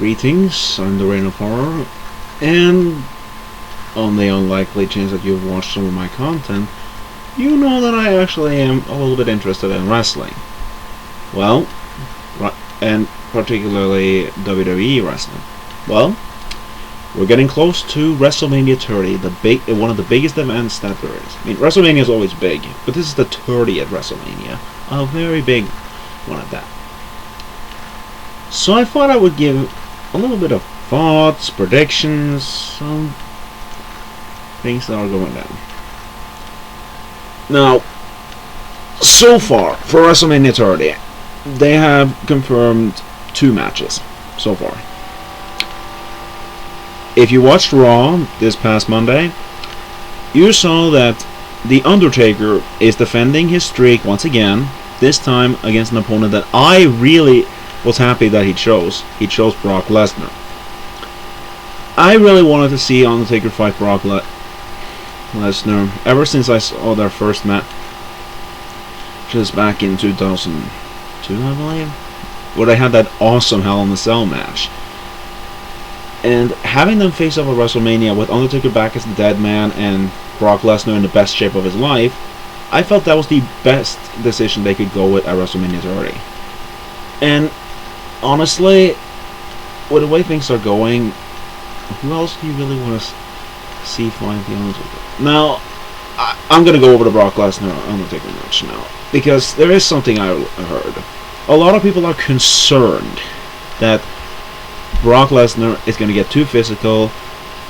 Greetings, I'm the Reign of Horror, and on the unlikely chance that you've watched some of my content, you know that I actually am a little bit interested in wrestling. Well, and particularly WWE wrestling. Well, we're getting close to Wrestlemania 30, one of the biggest events that there is. I mean, WrestleMania is always big, but this is the 30th WrestleMania, a very big one at that. So I thought I would give a little bit of thoughts, predictions, some things that are going down. Now, so far for WrestleMania 30, they have confirmed 2 matches so far. If you watched Raw this past Monday, you saw that The Undertaker is defending his streak once again, this time against an opponent that I really was happy that he chose. He chose Brock Lesnar. I really wanted to see Undertaker fight Brock Lesnar ever since I saw their first match, just back in 2002, I believe, where they had that awesome Hell in a Cell match. And having them face off at WrestleMania with Undertaker back as the dead man and Brock Lesnar in the best shape of his life, I felt that was the best decision they could go with at WrestleMania 30. And honestly, with the way things are going, who else do you really want to see fight the Undertaker? Now, I'm going to go over the Brock Lesnar Undertaker match now, because there is something I heard. A lot of people are concerned that Brock Lesnar is going to get too physical,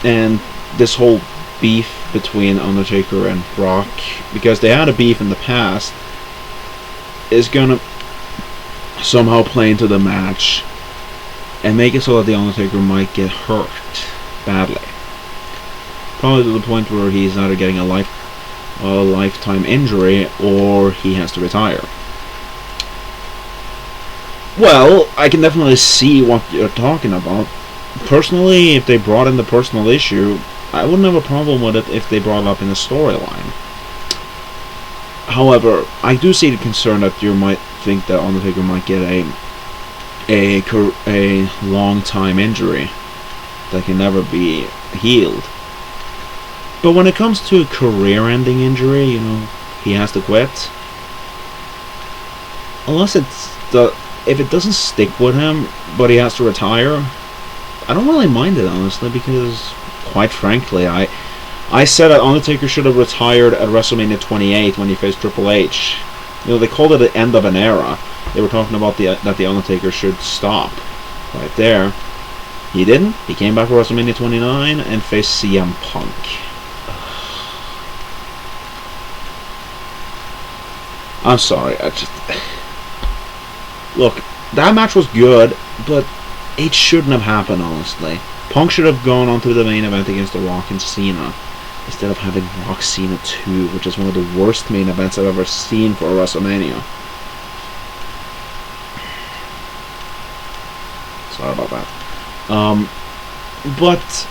and this whole beef between Undertaker and Brock, because they had a beef in the past, is going to somehow play into the match and make it so that the Undertaker might get hurt badly. Probably to the point where he's either getting a lifetime injury or he has to retire. Well, I can definitely see what you're talking about. Personally, if they brought in the personal issue, I wouldn't have a problem with it if they brought it up in the storyline. However, I do see the concern that you might think that Undertaker might get a long-time injury that can never be healed. But when it comes to a career-ending injury, he has to quit. Unless if it doesn't stick with him, but he has to retire, I don't really mind it, honestly, because, quite frankly, I said that Undertaker should have retired at WrestleMania 28 when he faced Triple H. They called it the end of an era. They were talking about that the Undertaker should stop right there. He didn't. He came back for WrestleMania 29 and faced CM Punk. I'm sorry, look, that match was good, but it shouldn't have happened, honestly. Punk should have gone on to the main event against The Rock and Cena, instead of having Rock Cena 2, which is one of the worst main events I've ever seen for a WrestleMania. Sorry about that. But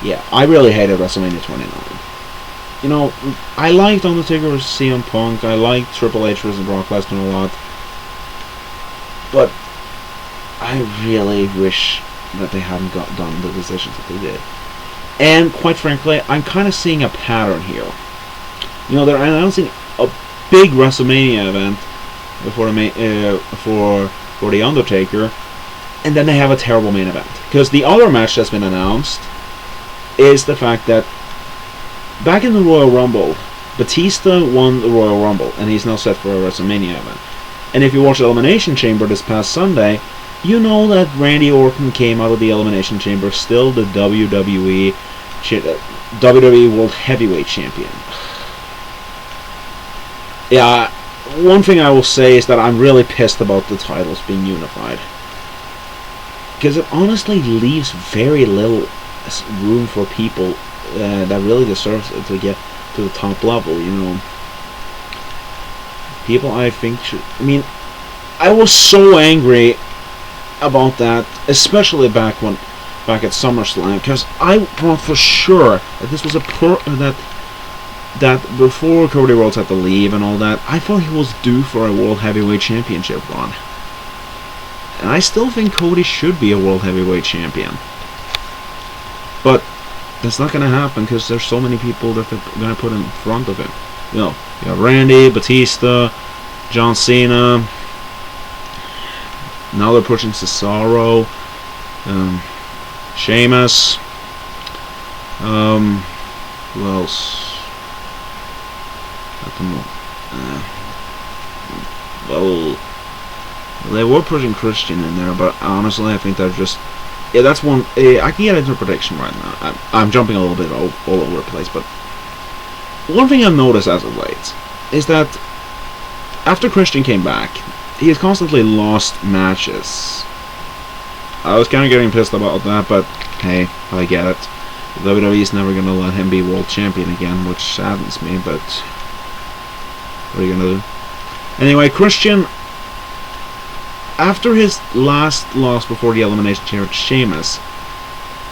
yeah, I really hated WrestleMania 29. I liked Undertaker vs. CM Punk, I liked Triple H vs. Brock Lesnar a lot, but I really wish that they hadn't done the decisions that they did. And quite frankly, I'm kind of seeing a pattern here. They're announcing a big WrestleMania event for the Undertaker, and then they have a terrible main event. Because the other match that's been announced is the fact that back in the Royal Rumble, Batista won the Royal Rumble, and he's now set for a WrestleMania event. And if you watch Elimination Chamber this past Sunday, you know that Randy Orton came out of the Elimination Chamber still the WWE World Heavyweight Champion. Yeah, one thing I will say is that I'm really pissed about the titles being unified, because it honestly leaves very little room for people that really deserves to get to the top level. People I think should. I was so angry about that, especially back at SummerSlam, because I thought for sure that this was that before Cody Rhodes had to leave and all that, I thought he was due for a World Heavyweight Championship run. And I still think Cody should be a World Heavyweight Champion. But that's not going to happen because there's so many people that they're going to put in front of him. You know, you have Randy, Batista, John Cena. Now they're pushing Cesaro, Sheamus. Who else? I don't know. Well, they were pushing Christian in there, but honestly, I think they're just... Yeah, that's one... I can get into a prediction right now. I'm jumping a little bit all over the place, but... One thing I've noticed as of late is that after Christian came back, he has constantly lost matches. I was kind of getting pissed about that, but hey, I get it. WWE is never going to let him be world champion again, which saddens me, but what are you going to do? Anyway, Christian, after his last loss before the Elimination Chamber to Sheamus,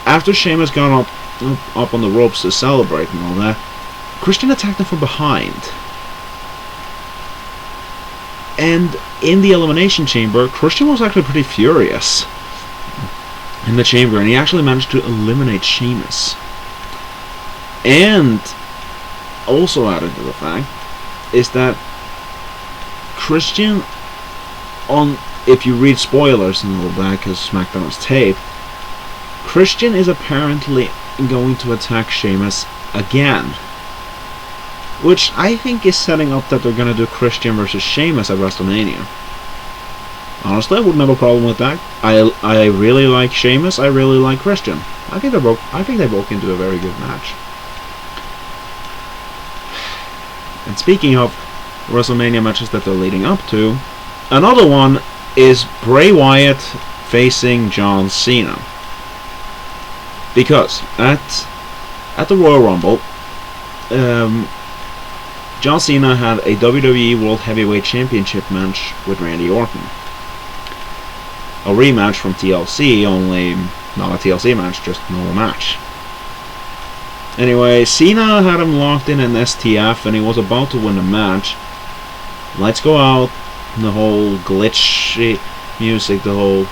after Sheamus got up on the ropes to celebrate and all that, Christian attacked him from behind. And in the Elimination Chamber, Christian was actually pretty furious in the chamber, and he actually managed to eliminate Sheamus. And also added to the fact is that Christian, if you read spoilers and all that, because SmackDown was taped, Christian is apparently going to attack Sheamus again, which I think is setting up that they're going to do Christian versus Sheamus at WrestleMania. Honestly, I wouldn't have a problem with that. I really like Sheamus. I really like Christian. I think they both can do a very good match. And speaking of WrestleMania matches that they're leading up to, another one is Bray Wyatt facing John Cena. Because at the Royal Rumble, John Cena had a WWE World Heavyweight Championship match with Randy Orton. A rematch from TLC, only not a TLC match, just a normal match. Anyway, Cena had him locked in an STF and he was about to win the match. Lights go out, and the whole glitchy music, the whole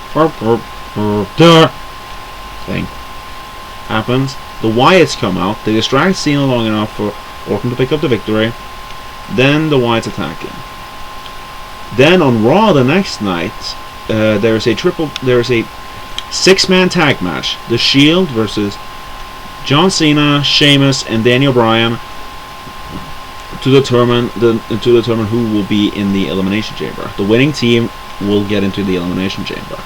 thing happens. The Wyatts come out, they distract Cena long enough for Orton to pick up the victory. Then the Wyatts attack him. Then on Raw the next night, there's a 6-man tag match. The Shield versus John Cena, Sheamus, and Daniel Bryan to determine who will be in the Elimination Chamber. The winning team will get into the Elimination Chamber.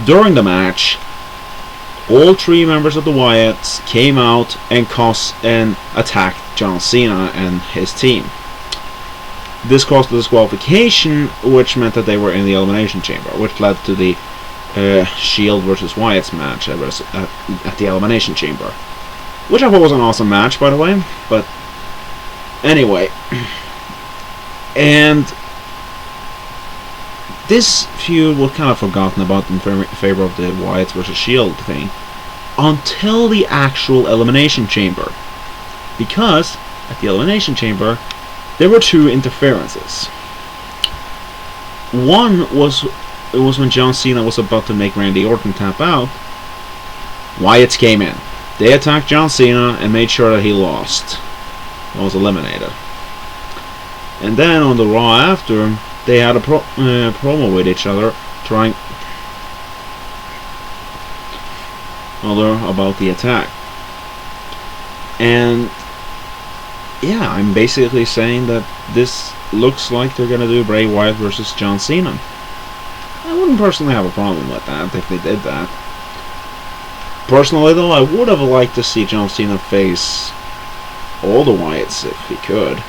During the match, all 3 members of the Wyatts came out and attacked John Cena and his team. This caused a disqualification, which meant that they were in the Elimination Chamber, which led to the Shield versus Wyatts match at the Elimination Chamber, which I thought was an awesome match, by the way. But anyway, and this feud was kind of forgotten about in favor of the Wyatts versus Shield thing until the actual Elimination Chamber, because at the Elimination Chamber there were 2 interferences. One was when John Cena was about to make Randy Orton tap out. Wyatts came in. They attacked John Cena and made sure that he lost and was eliminated. And then on the Raw after, they had a promo with each other, trying about the attack. And yeah, I'm basically saying that this looks like they're gonna do Bray Wyatt versus John Cena. I wouldn't personally have a problem with that if they did that. Personally though, I would have liked to see John Cena face all the Wyatts if he could,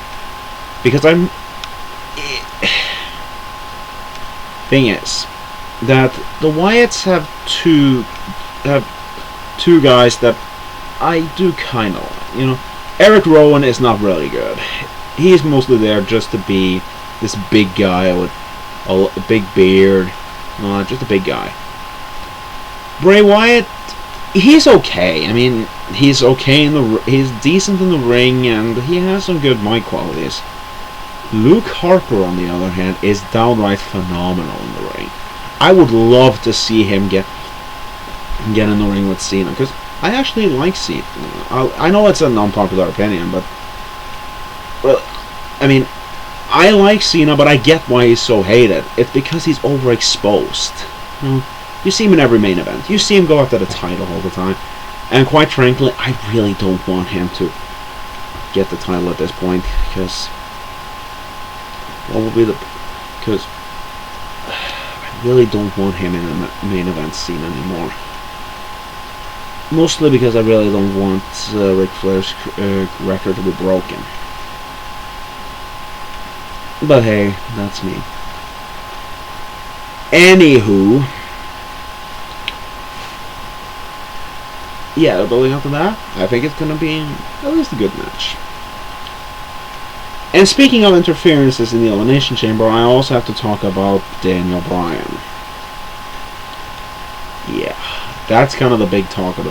because thing is that the Wyatts have two guys that I do kind of like. You know, Eric Rowan is not really good. He is mostly there just to be this big guy with a big beard, just a big guy. Bray Wyatt, he's okay. I mean, he's okay he's decent in the ring, and he has some good mic qualities. Luke Harper, on the other hand, is downright phenomenal in the ring. I would love to see him get in the ring with Cena, because I actually like Cena. I know it's an unpopular opinion, but well, I mean, I like Cena, but I get why he's so hated. It's because he's overexposed. You see him in every main event. You see him go after the title all the time. And quite frankly, I really don't want him to get the title at this point, because what will be the... Because I really don't want him in the main event scene anymore. Mostly because I really don't want Ric Flair's record to be broken. But hey, that's me. Anywho, yeah, building up to that, I think it's gonna be at least a good match. And speaking of interferences in the Elimination Chamber, I also have to talk about Daniel Bryan. Yeah, that's kind of the big talk of the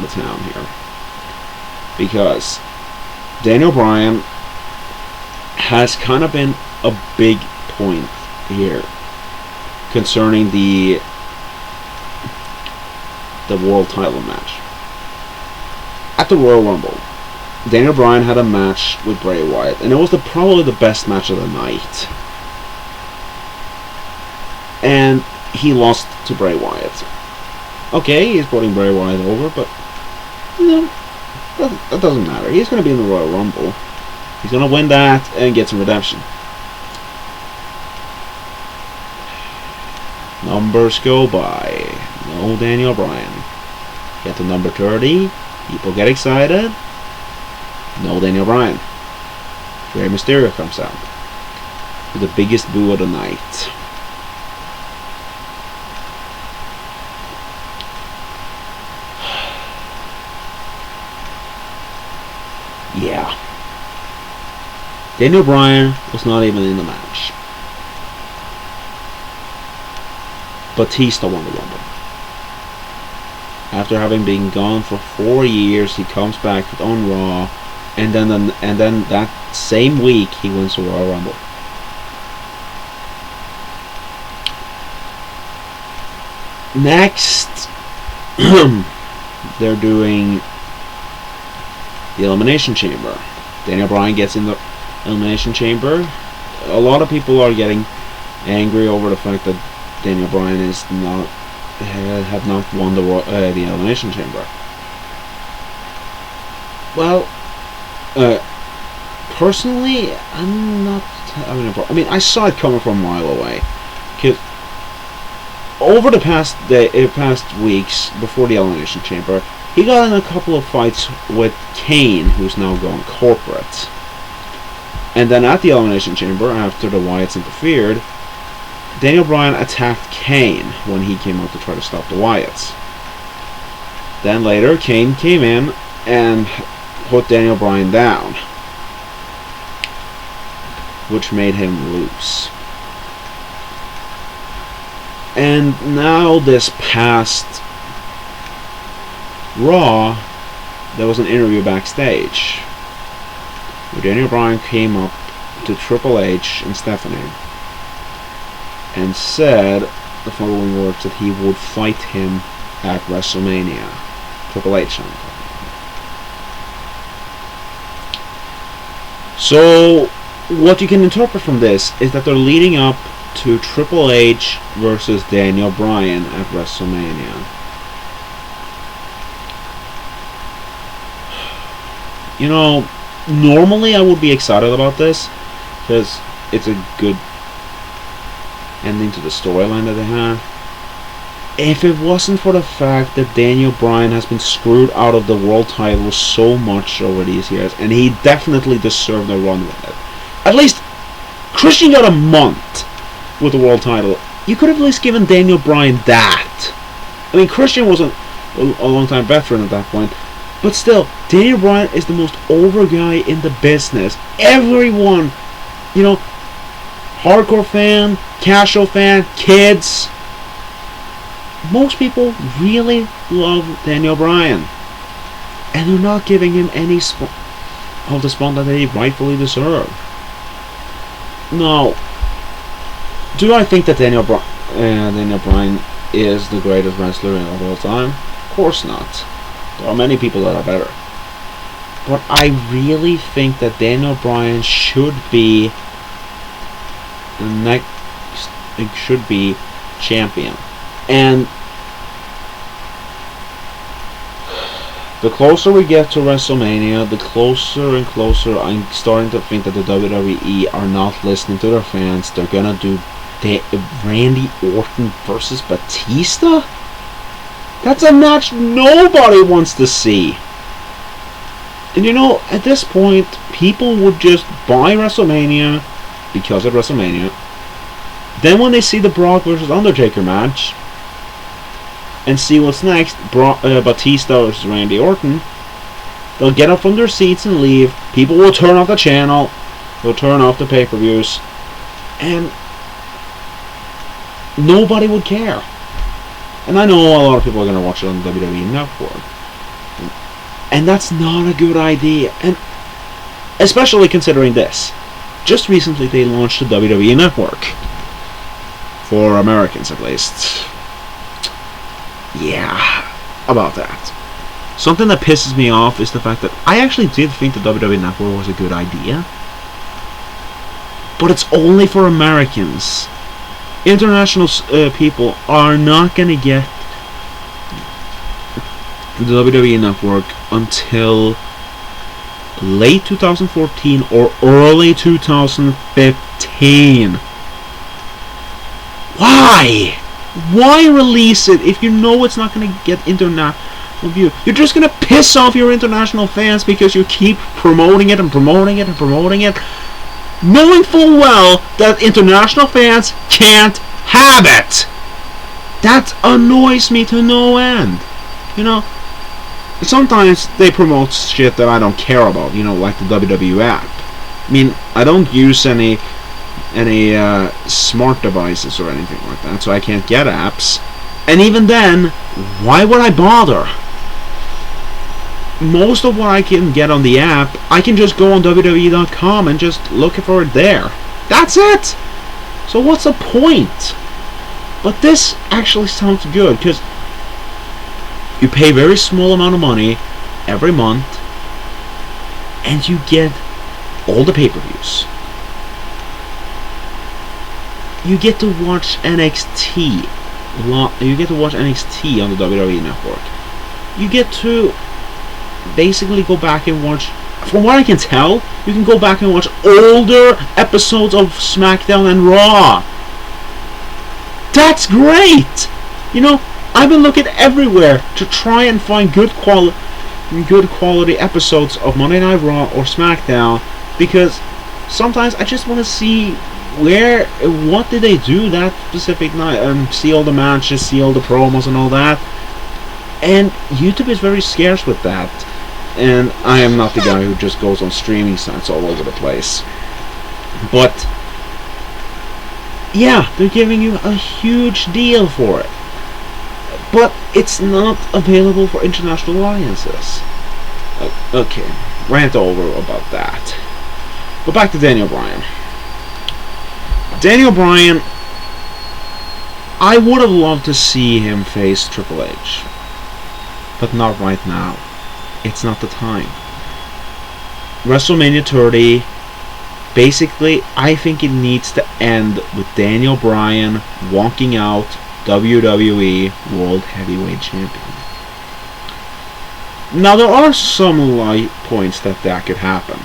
town here, because Daniel Bryan has kind of been a big point here concerning the world title match. At the Royal Rumble, Daniel Bryan had a match with Bray Wyatt, and it was probably the best match of the night. And he lost to Bray Wyatt. Okay, he's putting Bray Wyatt over, but that doesn't matter. He's going to be in the Royal Rumble. He's going to win that and get some redemption. Numbers go by. No Daniel Bryan. Get to number 30. People get excited. No Daniel Bryan. Rey Mysterio comes out with the biggest boo of the night. Yeah. Daniel Bryan was not even in the match. Batista won the Rumble. After having been gone for 4 years, he comes back on Raw, and then that same week he wins the Royal Rumble. Next, they're doing the Elimination Chamber. Daniel Bryan gets in the Elimination Chamber. A lot of people are getting angry over the fact that Daniel Bryan is not have not won the Elimination Chamber. Well, personally, I'm not having a problem. I mean, I saw it coming from a mile away. Because over the past weeks before the Elimination Chamber, he got in a couple of fights with Kane, who's now going corporate. And then at the Elimination Chamber, after the Wyatts interfered, Daniel Bryan attacked Kane when he came out to try to stop the Wyatts. Then later, Kane came in and put Daniel Bryan down, which made him lose. And now this past Raw, there was an interview backstage where Daniel Bryan came up to Triple H and Stephanie and said the following words, that he would fight him at WrestleMania. Triple H. So what you can interpret from this is that they're leading up to Triple H versus Daniel Bryan at WrestleMania. You know, normally I would be excited about this because it's a good ending to the storyline that they have. If it wasn't for the fact that Daniel Bryan has been screwed out of the world title so much over these years, and he definitely deserved a run with it. At least Christian got a month with the world title. You could have at least given Daniel Bryan that. I mean, Christian wasn't a long-time veteran at that point, but still, Daniel Bryan is the most over guy in the business. Everyone, you know, hardcore fan, casual fan, kids, most people really love Daniel Bryan, and they're not giving him any of the spot that they rightfully deserve. Now, do I think that Daniel Bryan... Daniel Bryan is the greatest wrestler of all time? Of course not. There are many people that are better. But I really think that Daniel Bryan should be the next. It should be champion. And the closer we get to WrestleMania, the closer and closer I'm starting to think that the WWE are not listening to their fans. They're gonna do Randy Orton versus Batista? That's a match nobody wants to see. And you know, at this point, people would just buy WrestleMania because of WrestleMania. Then when they see the Brock versus Undertaker match and see what's next, Batista versus Randy Orton, they'll get up from their seats and leave. People will turn off the channel. They'll turn off the pay-per-views. And nobody would care. And I know a lot of people are going to watch it on the WWE Network. And that's not a good idea. And especially considering this. Just recently they launched the WWE Network. For Americans at least. Yeah, about that. Something that pisses me off is the fact that I actually did think the WWE Network was a good idea. But it's only for Americans. International people are not going to get the WWE Network until late 2014 or early 2015. Why? Why release it if you know it's not going to get international view? You're just going to piss off your international fans because you keep promoting it and promoting it and promoting it, knowing full well that international fans can't have it. That annoys me to no end. You know, sometimes they promote shit that I don't care about, you know, like the WWE app. I mean, I don't use any smart devices or anything like that, so I can't get apps. And even then, why would I bother? Most of what I can get on the app, I can just go on WWE.com and just look for it there. That's it! So what's the point? But this actually sounds good, because you pay a very small amount of money every month, and you get all the pay-per-views. You get to watch NXT. You get to watch NXT on the WWE Network. You get to basically go back and watch. From what I can tell, you can go back and watch older episodes of SmackDown and Raw. That's great. You know, I've been looking everywhere to try and find good quality episodes of Monday Night Raw or SmackDown, because sometimes I just want to see what did they do that specific night, and see all the matches, see all the promos and all that. And YouTube is very scarce with that, and I am not the guy who just goes on streaming sites all over the place. But yeah, they're giving you a huge deal for it, but it's not available for international audiences. Okay, rant over about that. But back to Daniel Bryan. Daniel Bryan, I would have loved to see him face Triple H, but not right now. It's not the time. WrestleMania 30, basically, I think it needs to end with Daniel Bryan walking out WWE World Heavyweight Champion. Now, there are some light points that could happen.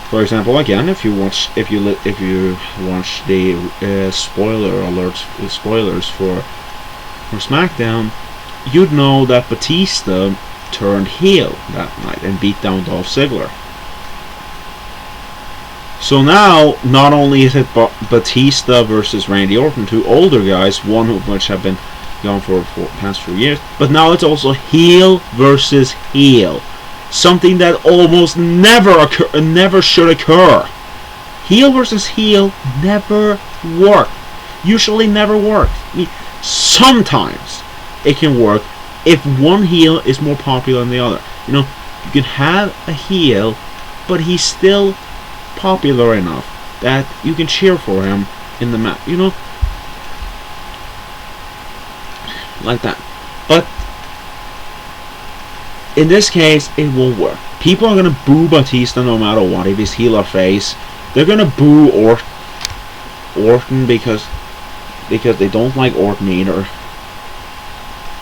For example, again, if you watch the spoilers for SmackDown, you'd know that Batista turned heel that night and beat down Dolph Ziggler. So now, not only is it Batista versus Randy Orton, two older guys, one of which have been gone for the past few years, but now it's also heel versus heel. Something that almost never should occur. Heel versus heel never work. Usually never works. I mean, sometimes it can work if one heel is more popular than the other. You know, you can have a heel, but he's still popular enough that you can cheer for him in the match. You know, like that. But in this case, it won't work. People are gonna boo Batista no matter what, if he's heel or face. They're gonna boo Orton because they don't like Orton either.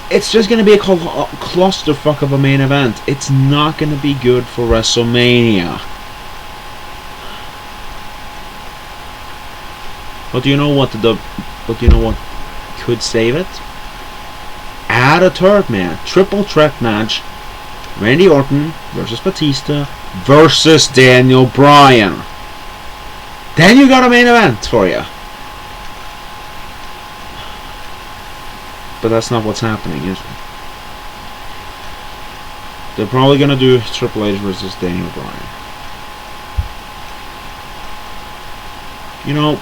It's just gonna be a clusterfuck of a main event. It's not gonna be good for WrestleMania. But do you know what could save it? Add a third man, triple threat match. Randy Orton versus Batista versus Daniel Bryan. Then you got a main event for you. But that's not what's happening, is it? They're probably gonna do Triple H versus Daniel Bryan. You know,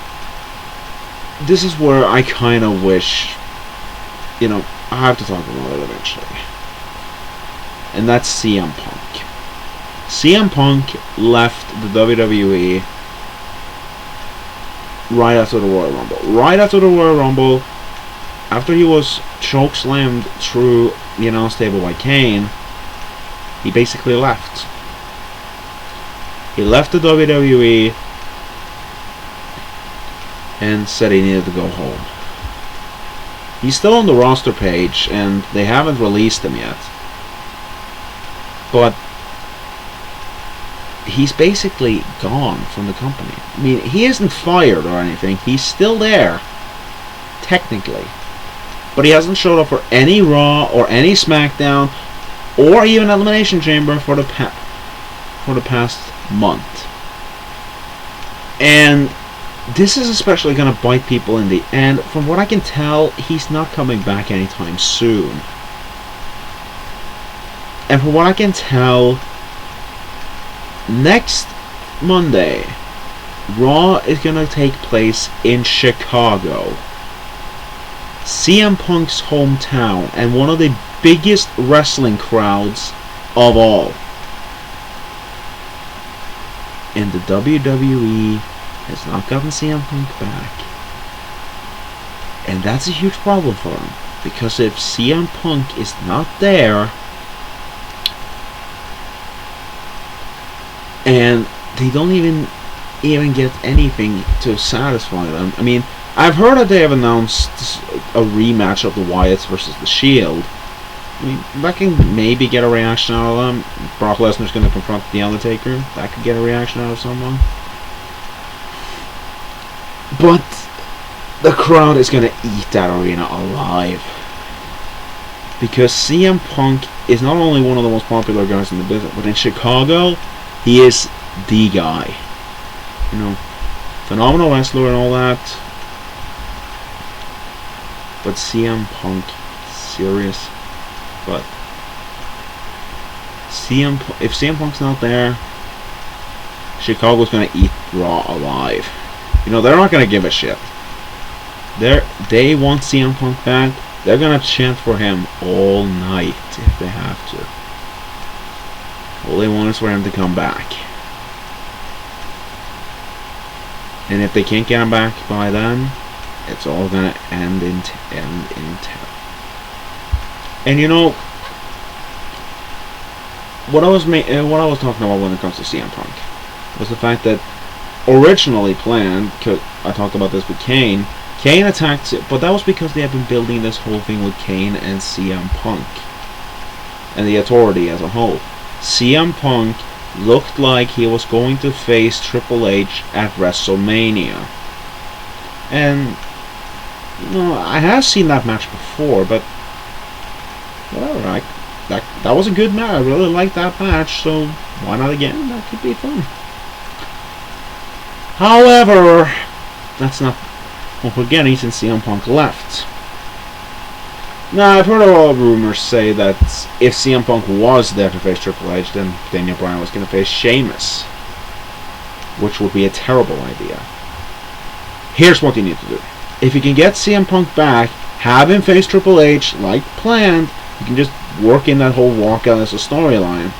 this is where I kind of wish, I have to talk about it eventually. And that's CM Punk. CM Punk left the WWE right after the Royal Rumble. Right after the Royal Rumble, after he was chokeslammed through the announce table by Kane, he basically left. He left the WWE and said he needed to go home. He's still on the roster page and they haven't released him yet. But he's basically gone from the company. I mean, he isn't fired or anything. He's still there, technically. But he hasn't showed up for any Raw or any SmackDown or even Elimination Chamber for the past month. And this is especially going to bite people in the end. From what I can tell, he's not coming back anytime soon. And from what I can tell, next Monday, Raw is going to take place in Chicago. CM Punk's hometown and one of the biggest wrestling crowds of all. And the WWE has not gotten CM Punk back. And that's a huge problem for him. Because if CM Punk is not there, and they don't even get anything to satisfy them. I mean, I've heard that they have announced a rematch of the Wyatts versus the Shield. I mean, that can maybe get a reaction out of them. Brock Lesnar's going to confront The Undertaker. That could get a reaction out of someone. But the crowd is going to eat that arena alive. Because CM Punk is not only one of the most popular guys in the business, but in Chicago, he is the guy. Phenomenal wrestler and all that. But CM Punk, serious. But if CM Punk's not there, Chicago's gonna eat Raw alive. They're not gonna give a shit. They want CM Punk back. They're gonna chant for him all night if they have to. All they want is for him to come back. And if they can't get him back by then, it's all gonna end in terror. And what I was talking about when it comes to CM Punk was the fact that originally planned, cause I talked about this with Kane attacked, but that was because they had been building this whole thing with Kane and CM Punk and the Authority as a whole. CM Punk looked like he was going to face Triple H at WrestleMania. And I have seen that match before, but whatever, that was a good match. I really liked that match, so why not again? That could be fun. However, that's not what we're getting since CM Punk left. Now, I've heard a lot of rumors say that if CM Punk was there to face Triple H, then Daniel Bryan was going to face Sheamus, which would be a terrible idea. Here's what you need to do. If you can get CM Punk back, have him face Triple H like planned, you can just work in that whole walkout as a storyline.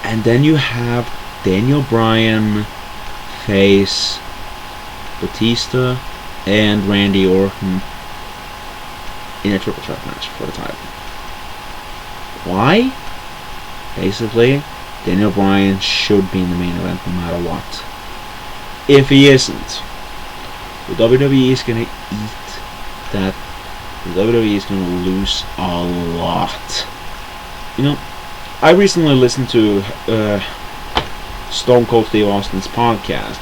And then you have Daniel Bryan face Batista and Randy Orton in a triple threat match for the title. Why? Basically, Daniel Bryan should be in the main event no matter what. If he isn't, the WWE is going to eat that. The WWE is going to lose a lot. You know, I recently listened to Stone Cold Steve Austin's podcast,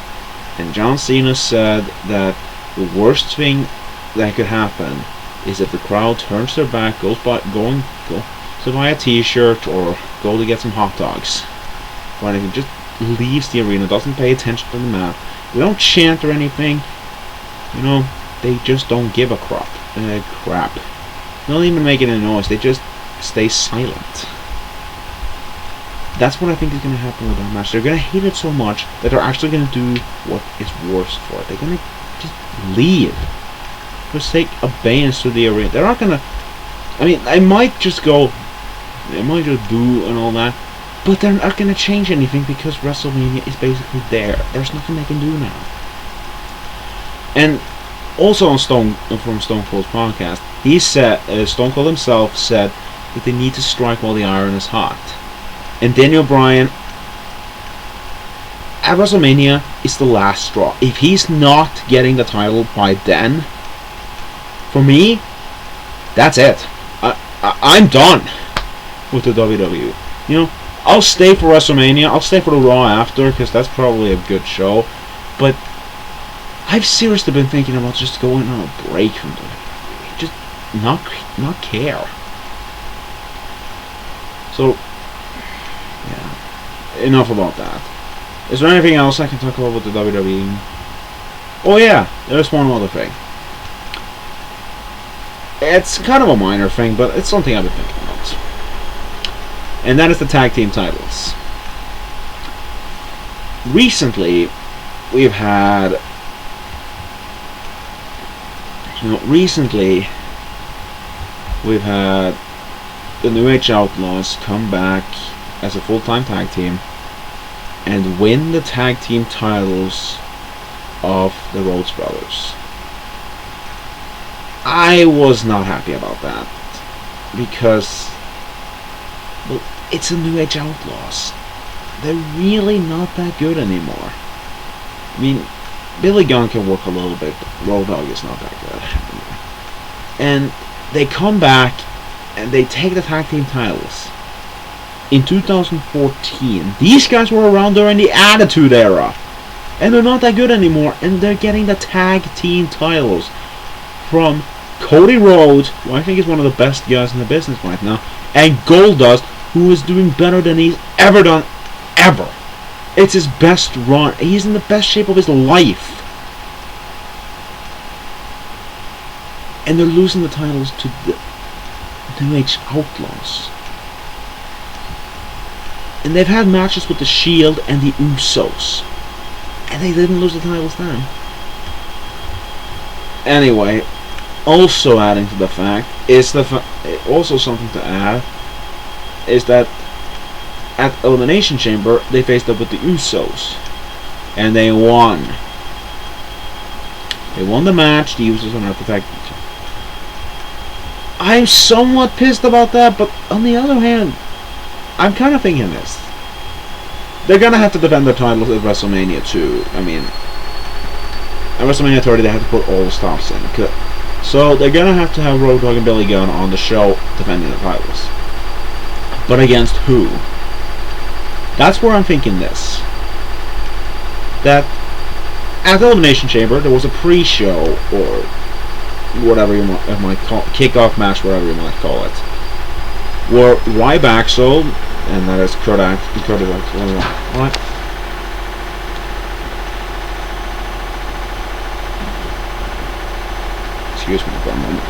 and John Cena said that the worst thing that could happen is if the crowd turns their back, goes to buy a t-shirt or go to get some hot dogs, or anything, just leaves the arena, doesn't pay attention to the mat. They don't chant or anything. You know, they just don't give a crap. They don't even make any noise. They just stay silent. That's what I think is going to happen with that match. They're going to hate it so much that they're actually going to do what is worse for it. They're going to just leave. Just take abeyance to the arena. They're not going to... I mean, they might just go... They might just boo and all that. But they're not going to change anything because WrestleMania is basically there. There's nothing they can do now. And also on from Stone Cold's podcast, he said, Stone Cold himself said that they need to strike while the iron is hot. And Daniel Bryan at WrestleMania is the last straw. If he's not getting the title by then, for me, that's it. I'm done with the WWE. You know, I'll stay for WrestleMania. I'll stay for the Raw after because that's probably a good show. But I've seriously been thinking about just going on a break from WWE. Just not care. So, yeah. Enough about that. Is there anything else I can talk about with the WWE? Oh yeah, there's one other thing. It's kind of a minor thing, but it's something I've been thinking about. And that is the tag team titles. Recently, we've had... the New Age Outlaws come back as a full-time tag team and win the tag team titles of the Rhodes Brothers. I was not happy about that because, well, it's the New Age Outlaws. They're really not that good anymore. I mean, Billy Gunn can work a little bit, but Road Dogg is not that good anymore. And they come back and they take the tag team titles. In 2014, these guys were around during the Attitude Era. And they're not that good anymore. And they're getting the tag team titles from Cody Rhodes, who I think is one of the best guys in the business right now, and Goldust, who is doing better than he's ever done, ever. It's his best run. He's in the best shape of his life. And they're losing the titles to the New Age Outlaws. And they've had matches with the Shield and the Usos. And they didn't lose the titles then. Anyway, also adding to the fact, is also something to add, is that at Elimination Chamber, they faced up with the Usos. And they won. They won the match. The Usos are not the tag team. I'm somewhat pissed about that, but on the other hand, I'm kind of thinking this. They're gonna have to defend their titles at WrestleMania 2. I mean, at WrestleMania 30 they have to put all the stops in. So they're gonna have to have Road Dogg and Billy Gunn on the show defending the titles. But against who? That's where I'm thinking this. That at the Elimination Chamber there was a pre-show, or whatever you might call it, kickoff match, whatever you might call it, where Ryback, and that is Kurt Angle, right? Excuse me for a moment.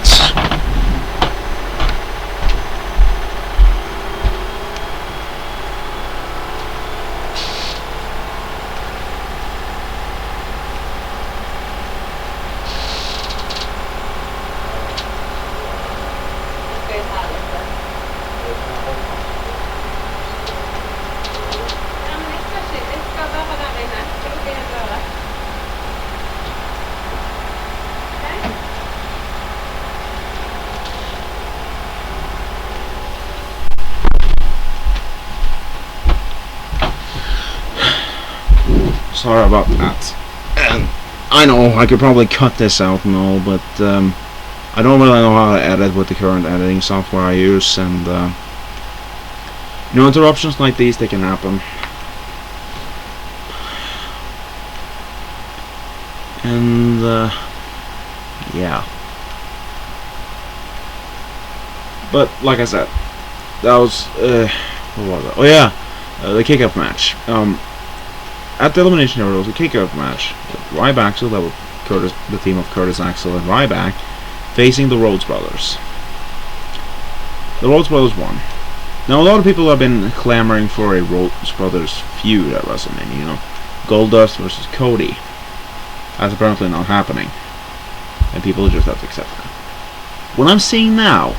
sorry about that. And I know I could probably cut this out and all, but I don't really know how to edit with the current editing software I use, and you know, interruptions like these, they can happen. And yeah. But like I said, that was what was it? Oh yeah, the kickoff match. At the Elimination Chamber, there was a kickoff match. Ryback Axel, that was the team of Curtis Axel and Ryback, facing the Rhodes Brothers. The Rhodes Brothers won. Now, a lot of people have been clamoring for a Rhodes Brothers feud at WrestleMania. You know, Goldust versus Cody. That's apparently not happening, and people just have to accept that. What I'm seeing now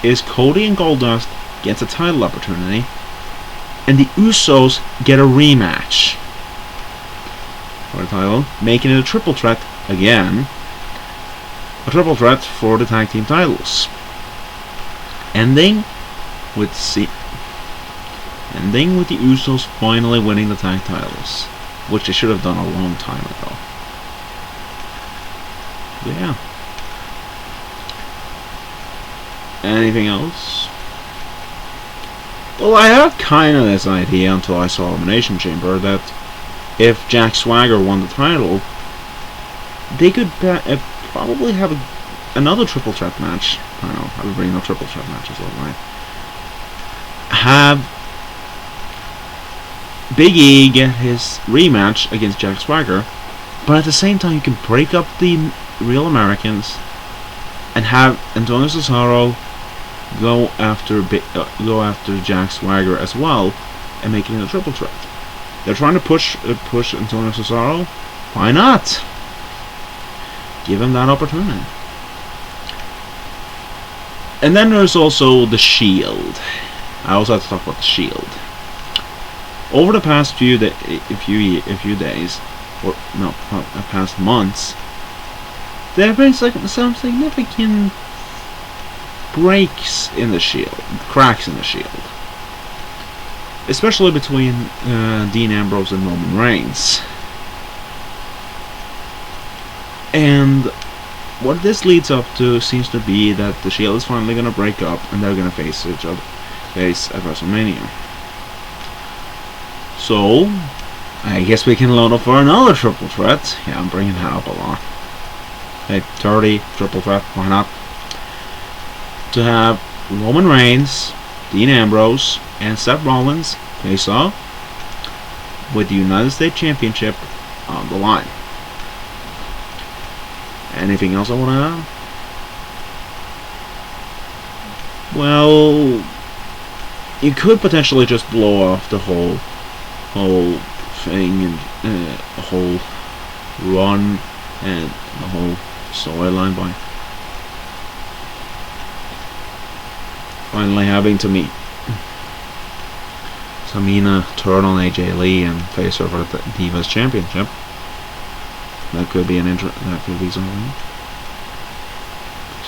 is Cody and Goldust gets a title opportunity, and the Usos get a rematch for the title, making it a triple threat again. A triple threat for the tag team titles. Ending with the Usos finally winning the tag titles, which they should have done a long time ago. But yeah. Anything else? Well, I had kind of this idea until I saw Elimination Chamber that if Jack Swagger won the title, they could probably have another triple threat match. I don't know, I would bring no triple threat matches all right. Have Big E get his rematch against Jack Swagger, but at the same time you can break up the Real Americans and have Antonio Cesaro go after Jack Swagger as well, and making it a triple threat. They're trying to push Antonio Cesaro. Why not? Give him that opportunity. And then there's also the Shield. I also have to talk about the Shield. Over the past few days, or no, past months, there have been some significant breaks in the Shield, cracks in the Shield, especially between Dean Ambrose and Roman Reigns. And what this leads up to seems to be that the Shield is finally going to break up and they're going to face each other at WrestleMania. So, I guess we can load up for another triple threat. Yeah, I'm bringing that up a lot. Hey, 30 triple threat, why not? To have Roman Reigns, Dean Ambrose, and Seth Rollins face off with the United States Championship on the line. Anything else I want to add? Well, you could potentially just blow off the whole thing and the whole run and the whole storyline by finally having to meet Tamina turn on AJ Lee and face her for the Divas Championship. That could be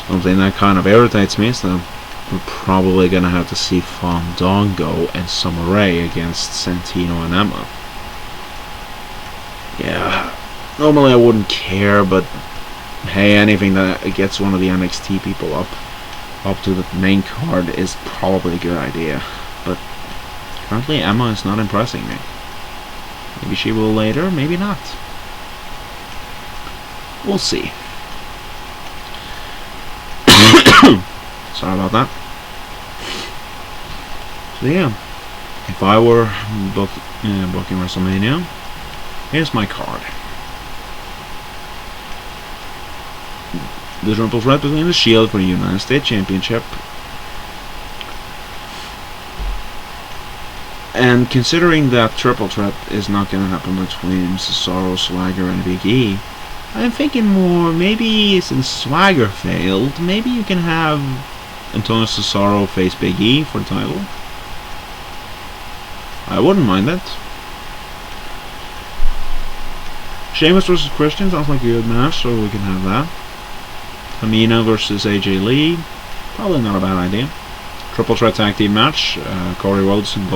something that kind of irritates me. So we're probably gonna have to see Fandango and Summer Rae against Santino and Emma. Yeah, normally I wouldn't care, but hey, anything that gets one of the NXT people up to the main card is probably a good idea. But currently Emma is not impressing me. Maybe she will later, maybe not. We'll see. Sorry about that. So yeah, if I were booking WrestleMania, here's my card. The triple threat between the Shield for the United States Championship. And considering that triple threat is not going to happen between Cesaro, Swagger, and Big E, I'm thinking more, maybe since Swagger failed, maybe you can have Antonio Cesaro face Big E for the title. I wouldn't mind that. Sheamus versus Christian sounds like a good match, so we can have that. Tamina versus AJ Lee, probably not a bad idea. Triple threat tag team match, Cody Rhodes and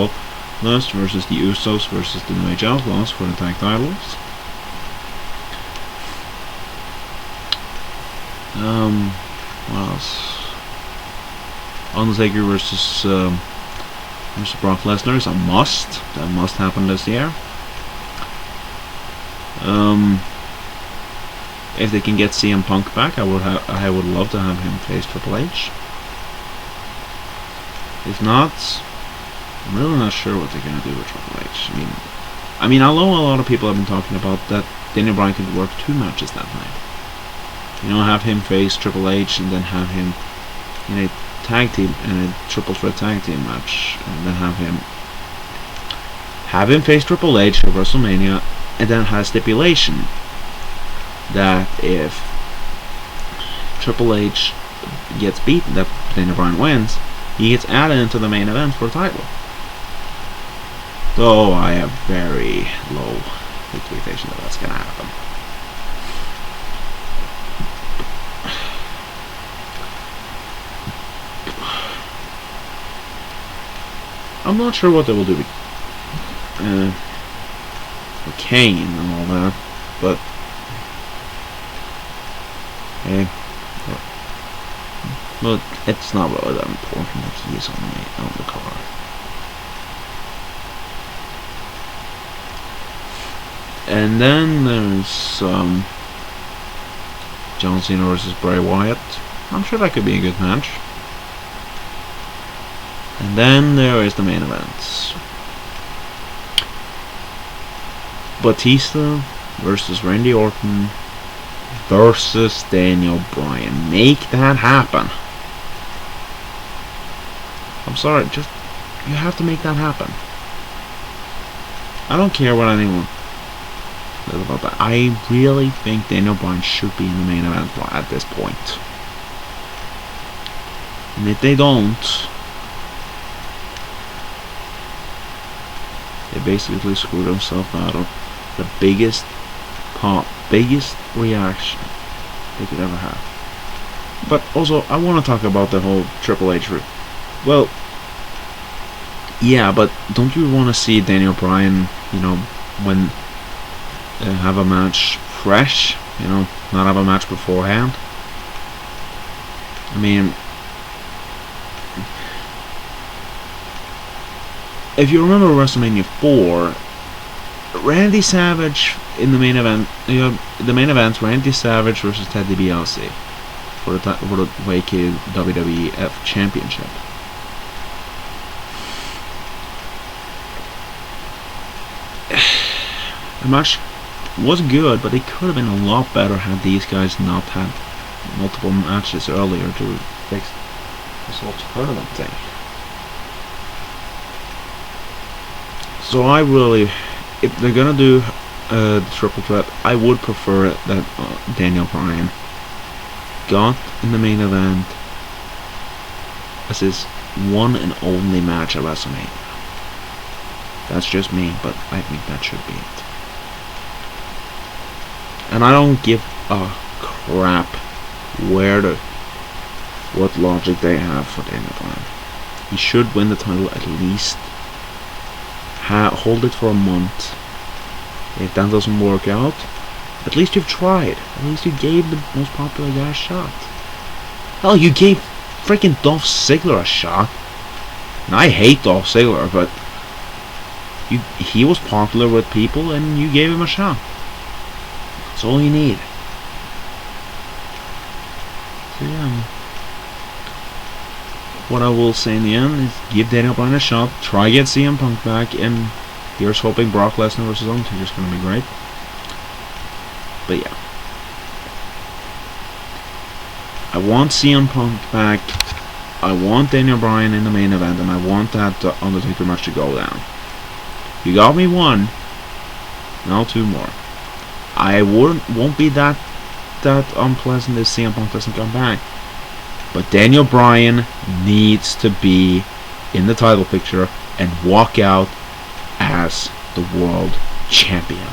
Lust versus the Usos versus the New Age Outlaws for the tag titles. What else? Undertaker versus Mr. Brock Lesnar is a must. That must happen this year. If they can get CM Punk back, I would love to have him face Triple H. If not, I'm really not sure what they're gonna do with Triple H. I mean, I know a lot of people have been talking about that Daniel Bryan could work 2 matches that night. You know, have him face Triple H and then have him in a tag team, in a triple threat tag team match, and then have him face Triple H at WrestleMania, and then have a stipulation that if Triple H gets beaten, that Daniel Bryan wins, he gets added into the main event for a title. Though I have very low expectation that that's gonna happen. I'm not sure what they will do with Kane and all that, but hey, but it's not really that important that he is on the card. And then there's John Cena versus Bray Wyatt. I'm sure that could be a good match. And then there is the main event. Batista versus Randy Orton versus Daniel Bryan. Make that happen. I'm sorry, just you have to make that happen. I don't care what anyone says about that. I really think Daniel Bryan should be in the main event at this point. And if they don't, they basically screwed themselves out of the biggest reaction they could ever have. But also, I want to talk about the whole Triple H route. Well, yeah, but don't you want to see Daniel Bryan, you know, when have a match fresh, you know, not have a match beforehand? I mean, if you remember WrestleMania 4, Randy Savage in the main event, Randy Savage versus Ted DiBiase for the vacated WWF Championship. The match was good, but it could have been a lot better had these guys not had multiple matches earlier to fix this whole tournament thing. So I really, if they're gonna do the triple threat, I would prefer that Daniel Bryan got in the main event as his one and only match at WrestleMania. That's just me, but I think that should be it. And I don't give a crap what logic they have for Daniel Bryan. He should win the title at least. Hold it for a month. If that doesn't work out, at least you've tried. At least you gave the most popular guy a shot. Hell, you gave freaking Dolph Ziggler a shot. And I hate Dolph Ziggler, but he was popular with people and you gave him a shot. That's all you need. So yeah. What I will say in the end is give Daniel Bryan a shot, try get CM Punk back, and here's hoping Brock Lesnar versus Undertaker is going to be great. But yeah. I want CM Punk back, I want Daniel Bryan in the main event, and I want that Undertaker match to go down. You got me one, now 2 more. I won't be that unpleasant if CM Punk doesn't come back. But Daniel Bryan needs to be in the title picture and walk out as the world champion.